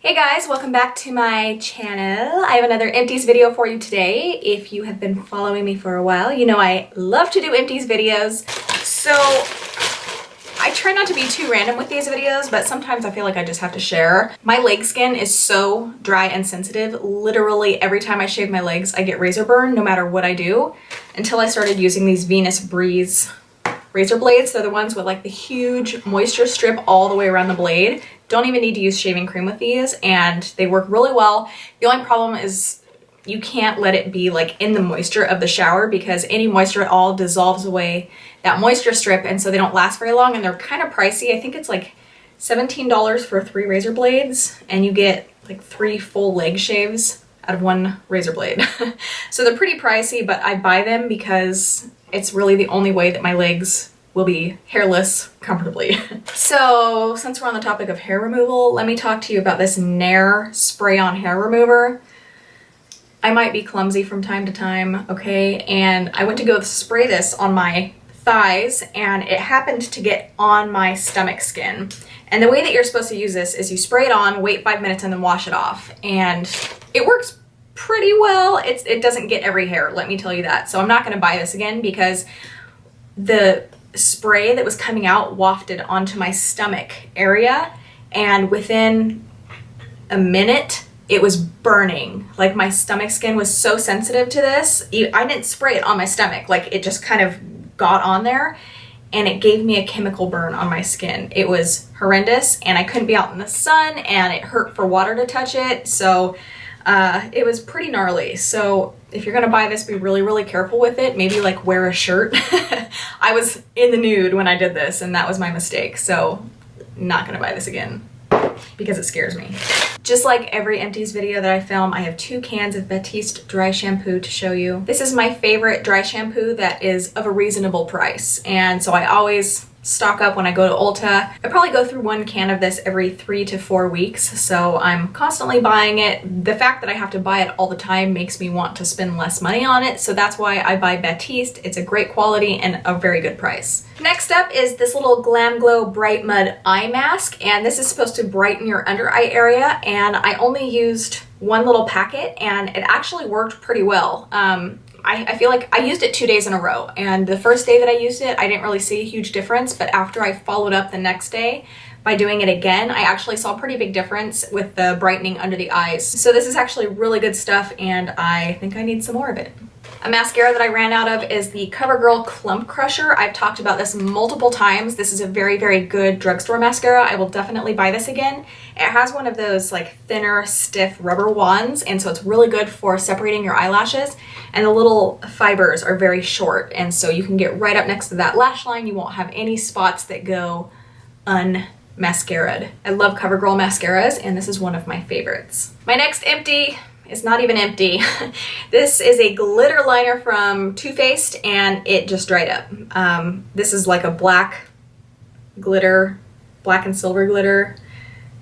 Hey guys, welcome back to my channel. I have another Empties video for you today. If you have been following me for a while, you know I love to do Empties videos. So I try not to be too random with these videos, but sometimes I feel like I just have to share. My leg skin is so dry and sensitive. Literally every time I shave my legs, I get razor burn no matter what I do, until I started using these Venus Breeze razor blades. They're the ones with like the huge moisture strip all the way around the blade. Don't even need to use shaving cream with these, and they work really well. The only problem is you can't let it be like in the moisture of the shower, because any moisture at all dissolves away that moisture strip, and so they don't last very long, and they're kind of pricey. I think it's like $17 for 3 razor blades, and you get like 3 full leg shaves out of 1 razor blade. So they're pretty pricey, but I buy them because it's really the only way that my legs will be hairless comfortably. So since we're on the topic of hair removal, let me talk to you about this Nair spray-on hair remover. I might be clumsy from time to time, okay? And I went to go spray this on my thighs, and it happened to get on my stomach skin. And the way that you're supposed to use this is you spray it on, wait 5 minutes, and then wash it off. And it works pretty well. It doesn't get every hair, let me tell you that. So I'm not gonna buy this again, because the spray that was coming out wafted onto my stomach area, and within a minute it was burning. Like, my stomach skin was so sensitive to this. I didn't spray it on my stomach, like it just kind of got on there, and it gave me a chemical burn on my skin. It was horrendous, and I couldn't be out in the sun, and it hurt for water to touch it. So it was pretty gnarly. So if you're gonna buy this, be really, really careful with it. Maybe like wear a shirt. I was in the nude when I did this, and that was my mistake. So not gonna buy this again because it scares me. Just like every Empties video that I film, I have 2 cans of Batiste dry shampoo to show you. This is my favorite dry shampoo that is of a reasonable price. And so I always stock up when I go to Ulta. I probably go through 1 can of this every 3 to 4 weeks, so I'm constantly buying it. The fact that I have to buy it all the time makes me want to spend less money on it, so that's why I buy Batiste. It's a great quality and a very good price. Next up is this little Glam Glow Bright Mud eye mask, and this is supposed to brighten your under eye area, and I only used 1 little packet, and it actually worked pretty well. I feel like I used it 2 days in a row, and the first day that I used it, I didn't really see a huge difference, but after I followed up the next day by doing it again, I actually saw a pretty big difference with the brightening under the eyes. So this is actually really good stuff, and I think I need some more of it. A mascara that I ran out of is the CoverGirl Clump Crusher. I've talked about this multiple times. This is a very, very good drugstore mascara. I will definitely buy this again. It has one of those like thinner, stiff rubber wands, and so it's really good for separating your eyelashes. And the little fibers are very short, and so you can get right up next to that lash line. You won't have any spots that go unmascaraed. I love CoverGirl mascaras, and this is one of my favorites. My next empty is not even empty. This is a glitter liner from Too Faced, and it just dried up. This is like a black glitter, black and silver glitter,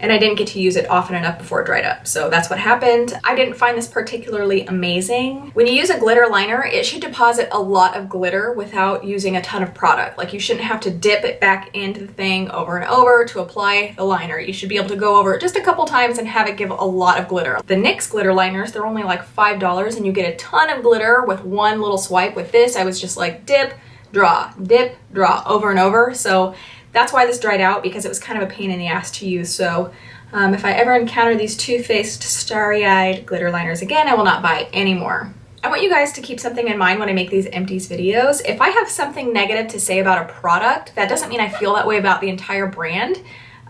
and I didn't get to use it often enough before it dried up. So that's what happened. I didn't find this particularly amazing. When you use a glitter liner, it should deposit a lot of glitter without using a ton of product. Like, you shouldn't have to dip it back into the thing over and over to apply the liner. You should be able to go over it just a couple times and have it give a lot of glitter. The NYX glitter liners, they're only like $5, and you get a ton of glitter with 1 little swipe. With this, I was just like dip, draw, over and over. So that's why this dried out, because it was kind of a pain in the ass to use. So if I ever encounter these Too Faced starry-eyed glitter liners again, I will not buy any more. I want you guys to keep something in mind when I make these Empties videos. If I have something negative to say about a product, that doesn't mean I feel that way about the entire brand.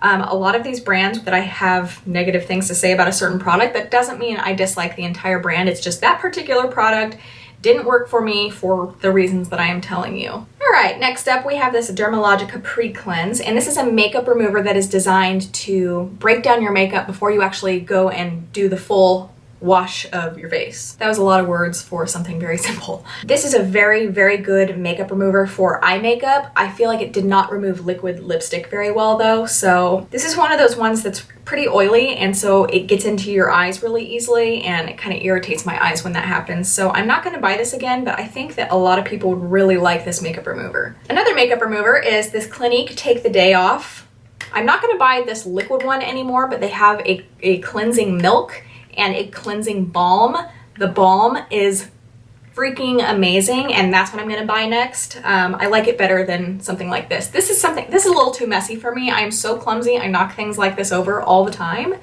A lot of these brands that I have negative things to say about a certain product, that doesn't mean I dislike the entire brand. It's just that particular product didn't work for me for the reasons that I am telling you. All right, next up we have this Dermalogica Pre-Cleanse, and this is a makeup remover that is designed to break down your makeup before you actually go and do the full wash of your face. That was a lot of words for something very simple. This is a very, very good makeup remover for eye makeup. I feel like it did not remove liquid lipstick very well though, so this is one of those ones that's pretty oily, and so it gets into your eyes really easily, and it kind of irritates my eyes when that happens. So I'm not going to buy this again, but I think that a lot of people would really like this makeup remover. Another makeup remover is this Clinique Take the Day Off I'm not going to buy this liquid one anymore, but they have a cleansing milk and a cleansing balm. The balm is freaking amazing, and that's what I'm gonna buy next. I like it better than something like this. This is a little too messy for me. I'm so clumsy. I knock things like this over all the time.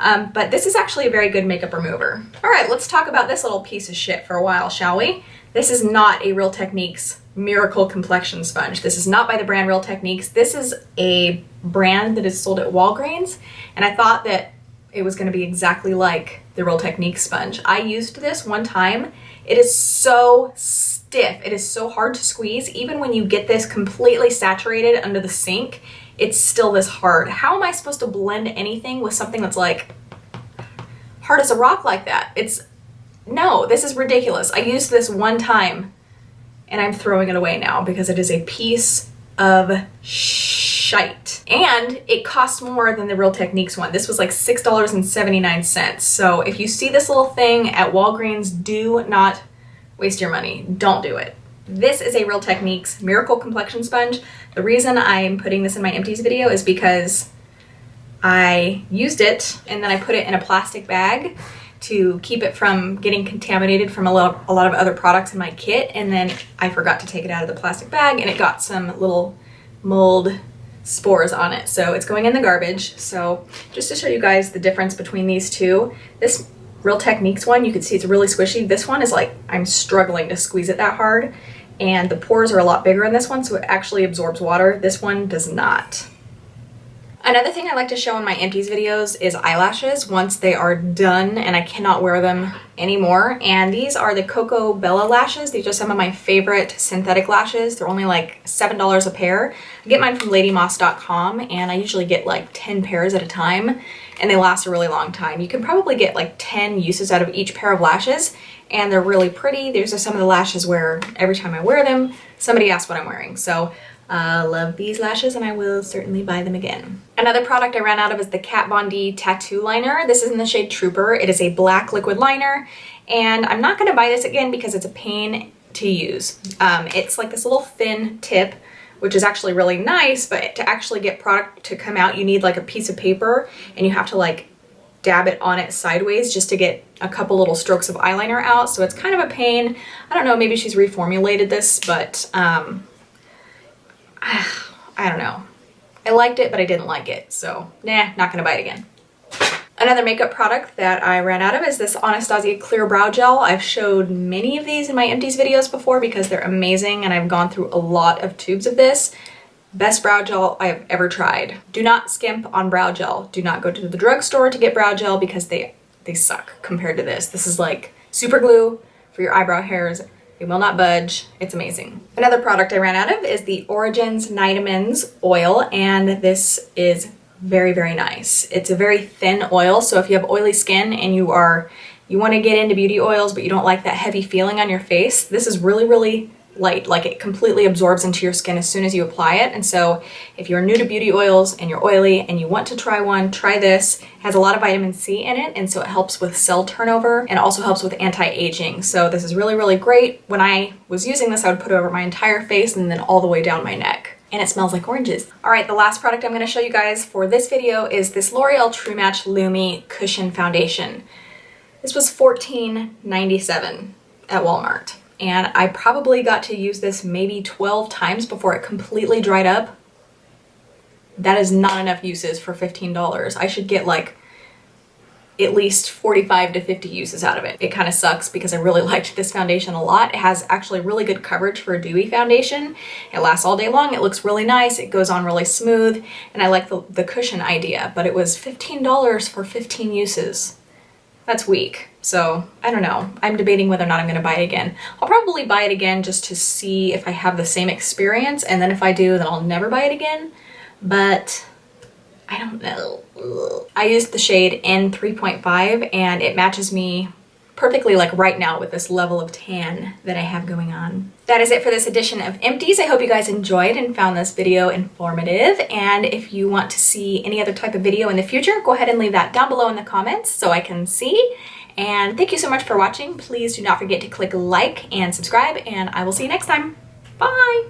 But this is actually a very good makeup remover. All right, let's talk about this little piece of shit for a while, shall we? This is not a Real Techniques Miracle Complexion Sponge. This is not by the brand Real Techniques. This is a brand that is sold at Walgreens, and I thought that it was gonna be exactly like the Real Techniques sponge. I used this one time. It is so stiff. It is so hard to squeeze. Even when you get this completely saturated under the sink, it's still this hard. How am I supposed to blend anything with something that's like hard as a rock like that? No, this is ridiculous. I used this one time and I'm throwing it away now because it is a piece of shite. And it costs more than the Real Techniques one. This was like $6.79. So if you see this little thing at Walgreens, do not waste your money. Don't do it. This is a Real Techniques Miracle Complexion Sponge. The reason I'm putting this in my Empties video is because I used it and then I put it in a plastic bag to keep it from getting contaminated from a lot of other products in my kit, and then I forgot to take it out of the plastic bag and it got some little mold spores on it, so it's going in the garbage. So just to show you guys the difference between these two, this Real Techniques one, you can see it's really squishy. This one is like, I'm struggling to squeeze it that hard, and the pores are a lot bigger in this one, so it actually absorbs water. This one does not. Another thing I like to show in my Empties videos is eyelashes once they are done and I cannot wear them anymore. And these are the Coco Bella lashes. These are some of my favorite synthetic lashes. They're only like $7 a pair. I get mine from ladymoss.com and I usually get like 10 pairs at a time and they last a really long time. You can probably get like 10 uses out of each pair of lashes and they're really pretty. These are some of the lashes where every time I wear them, somebody asks what I'm wearing. So love these lashes and I will certainly buy them again. Another product I ran out of is the Kat Von D Tattoo Liner. This is in the shade Trooper. It is a black liquid liner and I'm not going to buy this again because it's a pain to use. It's like this little thin tip, which is actually really nice, but to actually get product to come out, you need like a piece of paper and you have to like dab it on it sideways just to get a couple little strokes of eyeliner out. So it's kind of a pain. I don't know, maybe she's reformulated this, but I don't know. I liked it, but I didn't like it. So nah, not gonna buy it again. Another makeup product that I ran out of is this Anastasia Clear Brow Gel. I've showed many of these in my Empties videos before because they're amazing and I've gone through a lot of tubes of this. Best brow gel I've ever tried. Do not skimp on brow gel. Do not go to the drugstore to get brow gel because they suck compared to this. This is like super glue for your eyebrow hairs. They will not budge. It's amazing. Another product I ran out of is the Origins Nitamins oil, and this is very, very nice. It's a very thin oil, so if you have oily skin and you want to get into beauty oils but you don't like that heavy feeling on your face, this is really, really light. Like it completely absorbs into your skin as soon as you apply it. And so if you're new to beauty oils and you're oily and you want to try one, try this. It has a lot of vitamin C in it, and so it helps with cell turnover and also helps with anti-aging. So this is really, really great. When I was using this, I would put it over my entire face and then all the way down my neck. And it smells like oranges. All right, the last product I'm going to show you guys for this video is this L'Oreal True Match Lumi Cushion Foundation. This was $14.97 at Walmart. And I probably got to use this maybe 12 times before it completely dried up. That is not enough uses for $15. I should get like at least 45 to 50 uses out of it. It kind of sucks because I really liked this foundation a lot. It has actually really good coverage for a dewy foundation. It lasts all day long. It looks really nice. It goes on really smooth. And I like the cushion idea, but it was $15 for 15 uses. That's weak. So I don't know. I'm debating whether or not I'm going to buy it again. I'll probably buy it again just to see if I have the same experience. And then if I do, then I'll never buy it again. But I don't know. Ugh. I used the shade N3.5 and it matches me perfectly like right now with this level of tan that I have going on. That is it for this edition of Empties. I hope you guys enjoyed and found this video informative. And if you want to see any other type of video in the future, go ahead and leave that down below in the comments so I can see. And thank you so much for watching. Please do not forget to click like and subscribe, and I will see you next time. Bye!